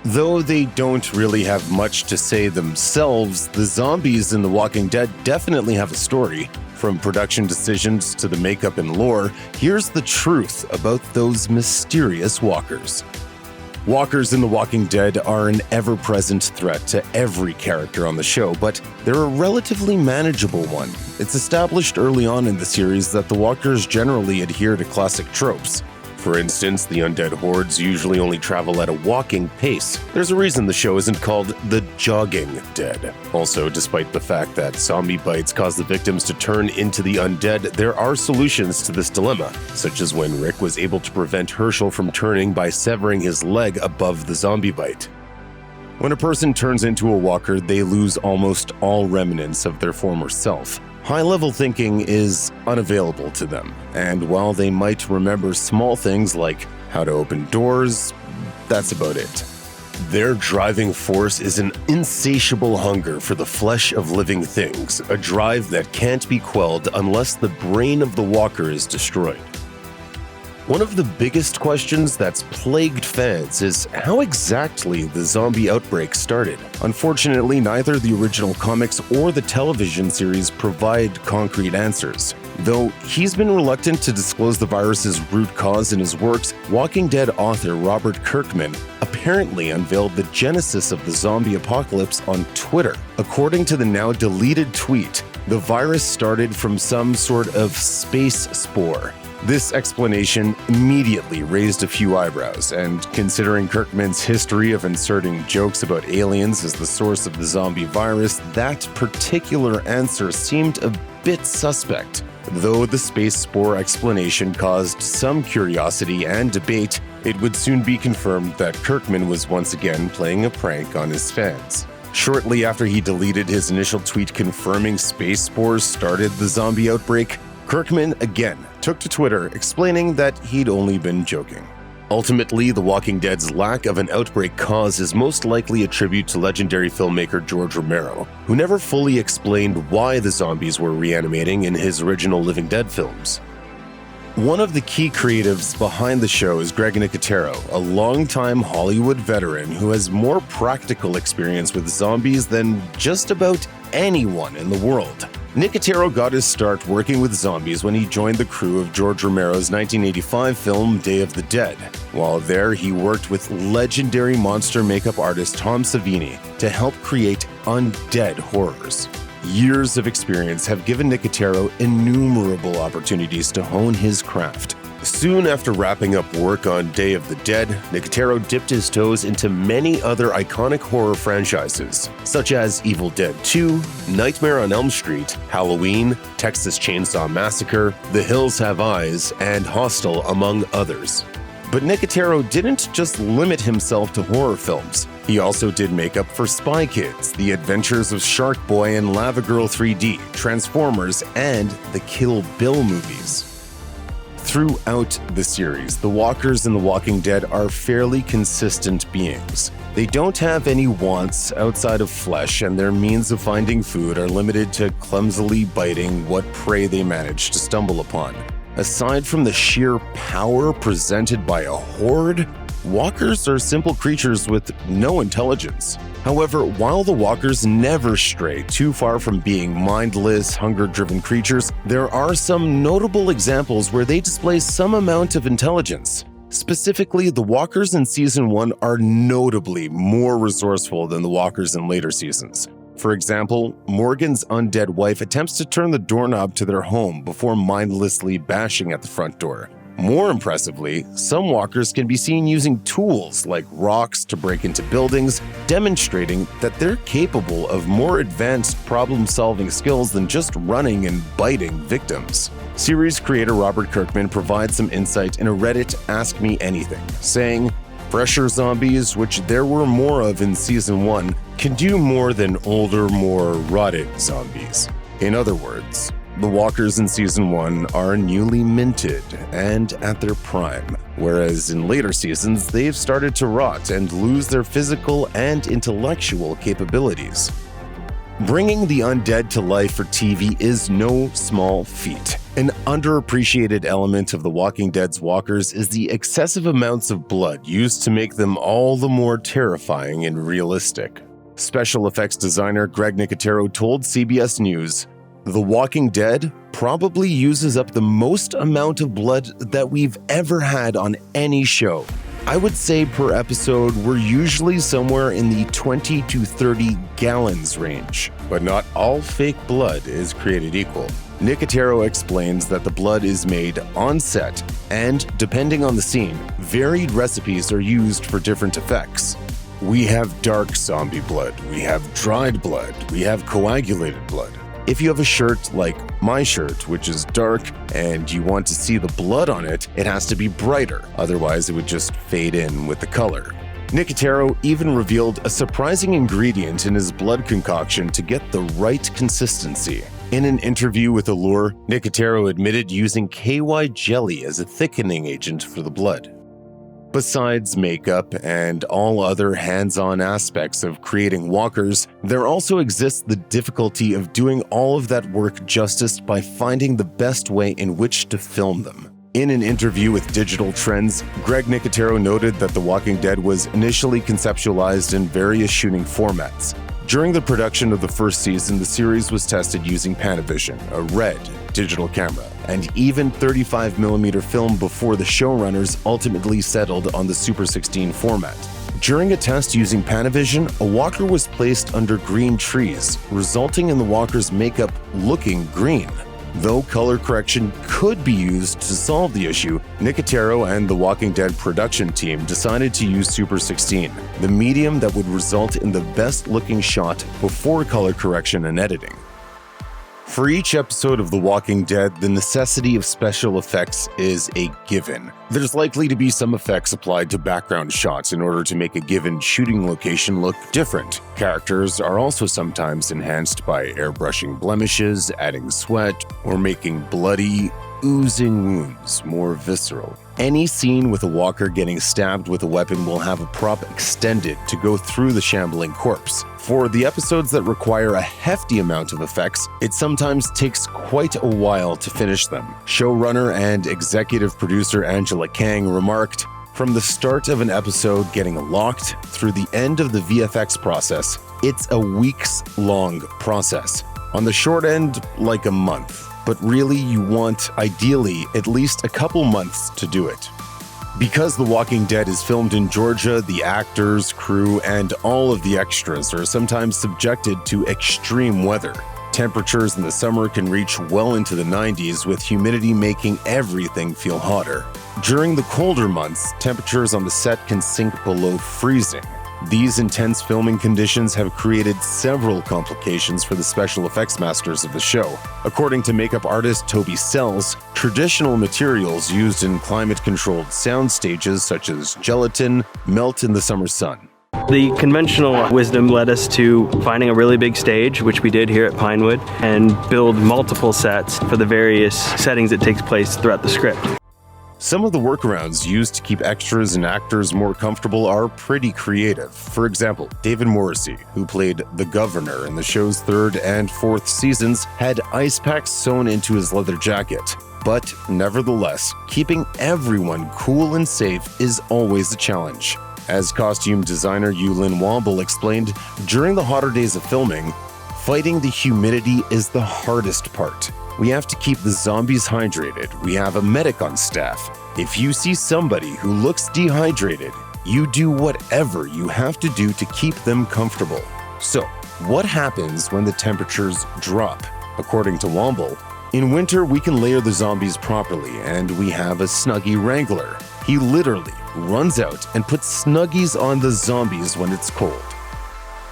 Though they don't really have much to say themselves, the zombies in The Walking Dead definitely have a story. From production decisions to the makeup and lore, here's the truth about those mysterious walkers. Walkers in The Walking Dead are an ever-present threat to every character on the show, but they're a relatively manageable one. It's established early on in the series that the walkers generally adhere to classic tropes. For instance, the undead hordes usually only travel at a walking pace. There's a reason the show isn't called the jogging dead. Also, despite the fact that zombie bites cause the victims to turn into the undead, there are solutions to this dilemma, such as when Rick was able to prevent Herschel from turning by severing his leg above the zombie bite. When a person turns into a walker, they lose almost all remnants of their former self. High-level thinking is unavailable to them, and while they might remember small things like how to open doors, that's about it. Their driving force is an insatiable hunger for the flesh of living things, a drive that can't be quelled unless the brain of the walker is destroyed. One of the biggest questions that's plagued fans is how exactly the zombie outbreak started. Unfortunately, neither the original comics or the television series provide concrete answers. Though he's been reluctant to disclose the virus's root cause in his works, Walking Dead author Robert Kirkman apparently unveiled the genesis of the zombie apocalypse on Twitter. According to the now deleted tweet, the virus started from some sort of space spore. This explanation immediately raised a few eyebrows, and considering Kirkman's history of inserting jokes about aliens as the source of the zombie virus, that particular answer seemed a bit suspect. Though the space spore explanation caused some curiosity and debate, it would soon be confirmed that Kirkman was once again playing a prank on his fans. Shortly after he deleted his initial tweet confirming space spores started the zombie outbreak, Kirkman again took to Twitter explaining that he'd only been joking. Ultimately, The Walking Dead's lack of an outbreak cause is most likely a tribute to legendary filmmaker George Romero, who never fully explained why the zombies were reanimating in his original Living Dead films. One of the key creatives behind the show is Greg Nicotero, a longtime Hollywood veteran who has more practical experience with zombies than just about anyone in the world. Nicotero got his start working with zombies when he joined the crew of George Romero's 1985 film Day of the Dead. While there, he worked with legendary monster makeup artist Tom Savini to help create undead horrors. Years of experience have given Nicotero innumerable opportunities to hone his craft. Soon after wrapping up work on Day of the Dead, Nicotero dipped his toes into many other iconic horror franchises, such as Evil Dead 2, Nightmare on Elm Street, Halloween, Texas Chainsaw Massacre, The Hills Have Eyes, and Hostel, among others. But Nicotero didn't just limit himself to horror films. He also did makeup for Spy Kids, The Adventures of Shark Boy and Lava Girl 3D, Transformers, and the Kill Bill movies. Throughout the series, the walkers in The Walking Dead are fairly consistent beings. They don't have any wants outside of flesh, and their means of finding food are limited to clumsily biting what prey they manage to stumble upon. Aside from the sheer power presented by a horde, walkers are simple creatures with no intelligence. However, while the walkers never stray too far from being mindless, hunger-driven creatures, there are some notable examples where they display some amount of intelligence. Specifically, the walkers in Season 1 are notably more resourceful than the walkers in later seasons. For example, Morgan's undead wife attempts to turn the doorknob to their home before mindlessly bashing at the front door. More impressively, some walkers can be seen using tools like rocks to break into buildings, demonstrating that they're capable of more advanced problem-solving skills than just running and biting victims. Series creator Robert Kirkman provides some insight in a Reddit Ask Me Anything, saying, "Fresher zombies, which there were more of in Season 1, can do more than older, more rotted zombies. In other words, the walkers in Season 1 are newly minted and at their prime, whereas in later seasons they've started to rot and lose their physical and intellectual capabilities." Bringing the undead to life for TV is no small feat. An underappreciated element of The Walking Dead's walkers is the excessive amounts of blood used to make them all the more terrifying and realistic. Special effects designer Greg Nicotero told CBS News, "The Walking Dead probably uses up the most amount of blood that we've ever had on any show. I would say per episode, we're usually somewhere in the 20 to 30 gallons range. But not all fake blood is created equal." Nicotero explains that the blood is made on set, and depending on the scene, varied recipes are used for different effects. We have dark zombie blood, we have dried blood, we have coagulated blood. If you have a shirt like my shirt, which is dark, and you want to see the blood on it, it has to be brighter, otherwise it would just fade in with the color. Nicotero even revealed a surprising ingredient in his blood concoction to get the right consistency. In an interview with Allure, Nicotero admitted using KY jelly as a thickening agent for the blood. Besides makeup and all other hands-on aspects of creating walkers, there also exists the difficulty of doing all of that work justice by finding the best way in which to film them. In an interview with Digital Trends, Greg Nicotero noted that The Walking Dead was initially conceptualized in various shooting formats. During the production of the first season, the series was tested using Panavision, a red digital camera, and even 35mm film before the showrunners ultimately settled on the Super 16 format. During a test using Panavision, a walker was placed under green trees, resulting in the walker's makeup looking green. Though color correction could be used to solve the issue, Nicotero and the Walking Dead production team decided to use Super 16, the medium that would result in the best-looking shot before color correction and editing. For each episode of The Walking Dead, the necessity of special effects is a given. There's likely to be some effects applied to background shots in order to make a given shooting location look different. Characters are also sometimes enhanced by airbrushing blemishes, adding sweat, or making bloody, oozing wounds more visceral. Any scene with a walker getting stabbed with a weapon will have a prop extended to go through the shambling corpse. For the episodes that require a hefty amount of effects, it sometimes takes quite a while to finish them. Showrunner and executive producer Angela Kang remarked, "From the start of an episode getting locked through the end of the VFX process, it's a weeks-long process. On the short end, like a month. But really, you want, ideally, at least a couple months to do it." Because The Walking Dead is filmed in Georgia, the actors, crew, and all of the extras are sometimes subjected to extreme weather. Temperatures in the summer can reach well into the 90s, with humidity making everything feel hotter. During the colder months, temperatures on the set can sink below freezing. These intense filming conditions have created several complications for the special effects masters of the show. According to makeup artist Toby Sells, traditional materials used in climate-controlled sound stages such as gelatin melt in the summer sun. The conventional wisdom led us to finding a really big stage, which we did here at Pinewood, and build multiple sets for the various settings that takes place throughout the script. Some of the workarounds used to keep extras and actors more comfortable are pretty creative. For example, David Morrissey, who played the Governor in the show's 3rd and 4th seasons, had ice packs sewn into his leather jacket. But nevertheless, keeping everyone cool and safe is always a challenge. As costume designer Yulin Womble explained, during the hotter days of filming, fighting the humidity is the hardest part. We have to keep the zombies hydrated. We have a medic on staff. If you see somebody who looks dehydrated, you do whatever you have to do to keep them comfortable. So, what happens when the temperatures drop? According to Womble, in winter we can layer the zombies properly, and we have a Snuggie wrangler. He literally runs out and puts Snuggies on the zombies when it's cold.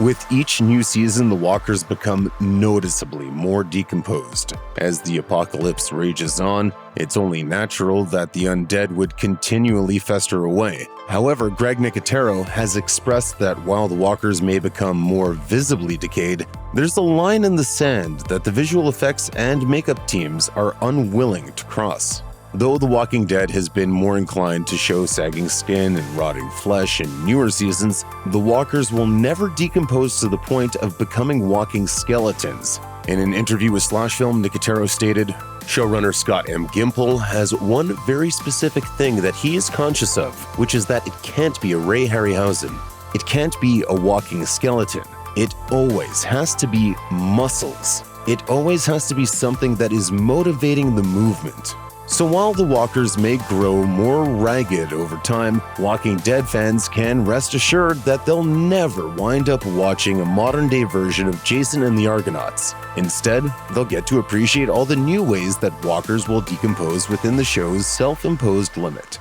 With each new season, the walkers become noticeably more decomposed. As the apocalypse rages on, it's only natural that the undead would continually fester away. However, Greg Nicotero has expressed that while the walkers may become more visibly decayed, there's a line in the sand that the visual effects and makeup teams are unwilling to cross. Though The Walking Dead has been more inclined to show sagging skin and rotting flesh in newer seasons, the walkers will never decompose to the point of becoming walking skeletons. In an interview with Slashfilm, Nicotero stated, "Showrunner Scott M. Gimple has one very specific thing that he is conscious of, which is that it can't be a Ray Harryhausen. It can't be a walking skeleton. It always has to be muscles. It always has to be something that is motivating the movement." So while the walkers may grow more ragged over time, Walking Dead fans can rest assured that they'll never wind up watching a modern-day version of Jason and the Argonauts. Instead, they'll get to appreciate all the new ways that walkers will decompose within the show's self-imposed limit.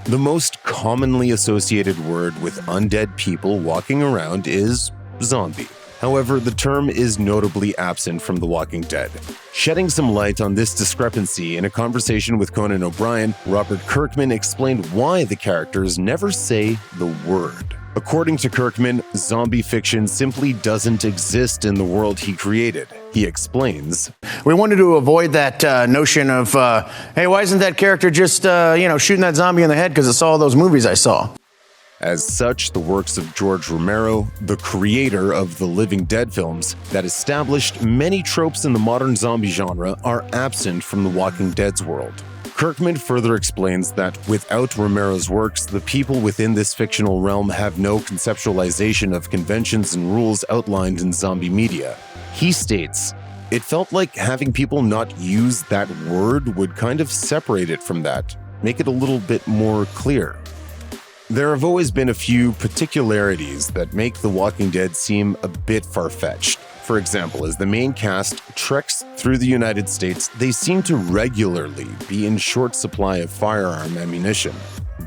The most commonly associated word with undead people walking around is zombie. However, the term is notably absent from The Walking Dead. Shedding some light on this discrepancy in a conversation with Conan O'Brien, Robert Kirkman explained why the characters never say the word. According to Kirkman, zombie fiction simply doesn't exist in the world he created. He explains, "We wanted to avoid that notion of, hey, why isn't that character just, shooting that zombie in the head because it's all those movies I saw?" As such, the works of George Romero, the creator of the Living Dead films that established many tropes in the modern zombie genre, are absent from The Walking Dead's world. Kirkman further explains that without Romero's works, the people within this fictional realm have no conceptualization of conventions and rules outlined in zombie media. He states, "It felt like having people not use that word would kind of separate it from that, make it a little bit more clear." There have always been a few particularities that make The Walking Dead seem a bit far-fetched. For example, as the main cast treks through the United States, they seem to regularly be in short supply of firearm ammunition.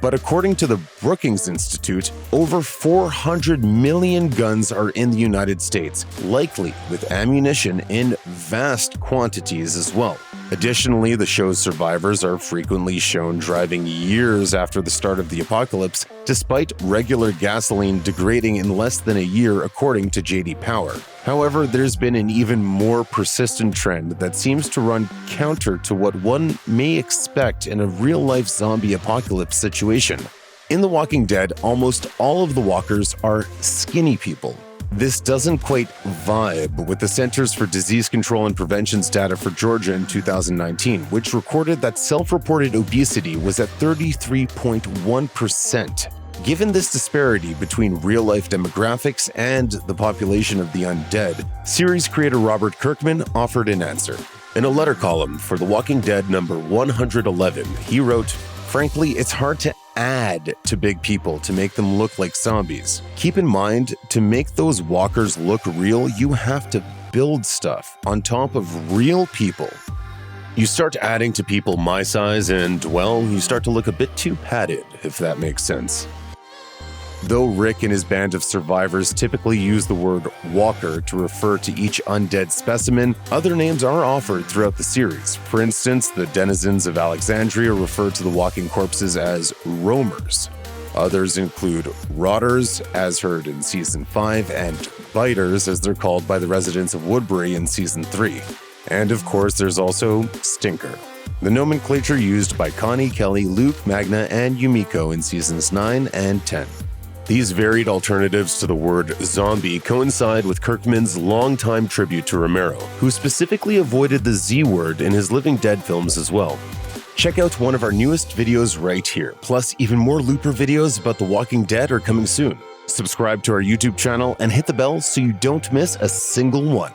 But according to the Brookings Institute, over 400 million guns are in the United States, likely with ammunition in vast quantities as well. Additionally, the show's survivors are frequently shown driving years after the start of the apocalypse, despite regular gasoline degrading in less than a year, according to J.D. Power. However, there's been an even more persistent trend that seems to run counter to what one may expect in a real-life zombie apocalypse situation. In The Walking Dead, almost all of the walkers are skinny people. This doesn't quite vibe with the Centers for Disease Control and Prevention's data for Georgia in 2019, which recorded that self-reported obesity was at 33.1%. Given this disparity between real-life demographics and the population of the undead, series creator Robert Kirkman offered an answer. In a letter column for The Walking Dead number 111, he wrote, "Frankly, it's hard to add to big people to make them look like zombies. Keep in mind, to make those walkers look real, you have to build stuff on top of real people. You start adding to people my size and, well, you start to look a bit too padded, if that makes sense." Though Rick and his band of survivors typically use the word walker to refer to each undead specimen, other names are offered throughout the series. For instance, the denizens of Alexandria refer to the walking corpses as roamers. Others include rotters, as heard in Season 5, and biters, as they're called by the residents of Woodbury in Season 3. And of course, there's also stinker, the nomenclature used by Connie, Kelly, Luke, Magna, and Yumiko in Seasons 9 and 10. These varied alternatives to the word zombie coincide with Kirkman's longtime tribute to Romero, who specifically avoided the Z word in his Living Dead films as well. Check out one of our newest videos right here, plus even more Looper videos about The Walking Dead are coming soon. Subscribe to our YouTube channel and hit the bell so you don't miss a single one.